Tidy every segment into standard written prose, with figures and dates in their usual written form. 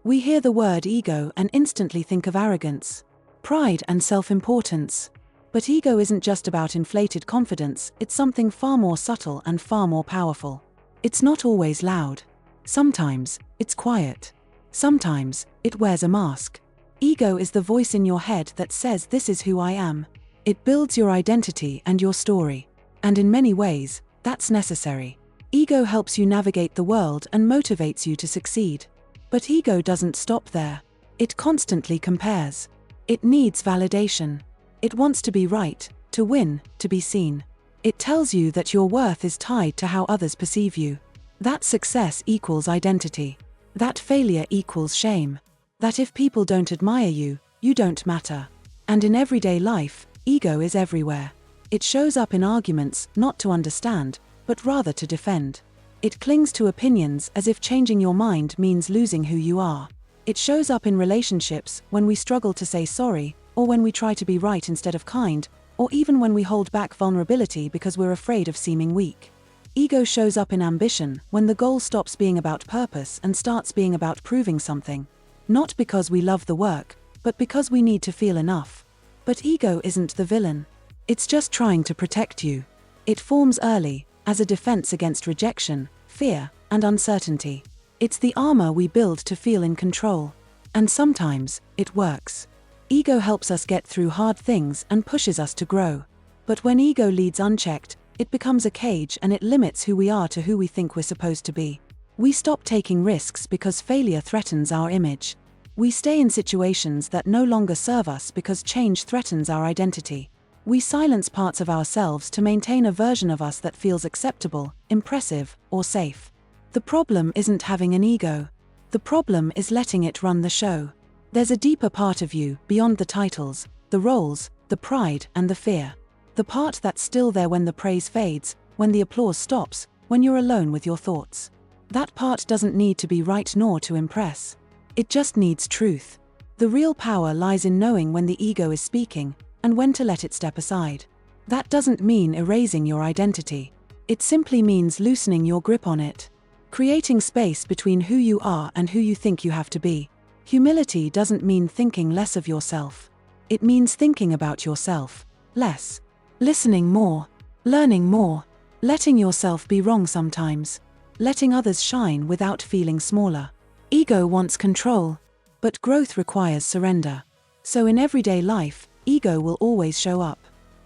We hear the word ego and instantly think of arrogance, pride and self-importance. But ego isn't just about inflated confidence, it's something far more subtle and far more powerful. It's not always loud. Sometimes, it's quiet. Sometimes, it wears a mask. Ego is the voice in your head that says, "This is who I am." It builds your identity and your story. And in many ways, that's necessary. Ego helps you navigate the world and motivates you to succeed. But ego doesn't stop there. It constantly compares. It needs validation. It wants to be right, to win, to be seen. It tells you that your worth is tied to how others perceive you. That success equals identity. That failure equals shame. That if people don't admire you, you don't matter. And in everyday life, ego is everywhere. It shows up in arguments, not to understand, but rather to defend. It clings to opinions as if changing your mind means losing who you are. It shows up in relationships when we struggle to say sorry, or when we try to be right instead of kind, or even when we hold back vulnerability because we're afraid of seeming weak. Ego shows up in ambition when the goal stops being about purpose and starts being about proving something. Not because we love the work, but because we need to feel enough. But ego isn't the villain. It's just trying to protect you. It forms early, as a defense against rejection, fear, and uncertainty. It's the armor we build to feel in control. And sometimes, it works. Ego helps us get through hard things and pushes us to grow. But when ego leads unchecked, it becomes a cage and it limits who we are to who we think we're supposed to be. We stop taking risks because failure threatens our image. We stay in situations that no longer serve us because change threatens our identity. We silence parts of ourselves to maintain a version of us that feels acceptable, impressive, or safe. The problem isn't having an ego. The problem is letting it run the show. There's a deeper part of you, beyond the titles, the roles, the pride, and the fear. The part that's still there when the praise fades, when the applause stops, when you're alone with your thoughts. That part doesn't need to be right nor to impress. It just needs truth. The real power lies in knowing when the ego is speaking, and when to let it step aside. That doesn't mean erasing your identity. It simply means loosening your grip on it. Creating space between who you are and who you think you have to be. Humility doesn't mean thinking less of yourself. It means thinking about yourself less. Listening more. Learning more. Letting yourself be wrong sometimes. Letting others shine without feeling smaller. Ego wants control. But growth requires surrender. So in everyday life, ego will always show up.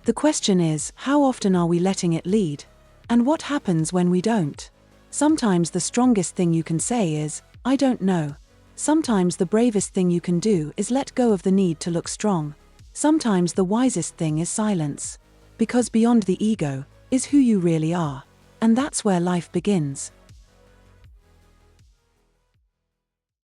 The question is, how often are we letting it lead? And what happens when we don't? Sometimes the strongest thing you can say is, "I don't know." Sometimes the bravest thing you can do is let go of the need to look strong. Sometimes the wisest thing is silence. Because beyond the ego is who you really are. And that's where life begins.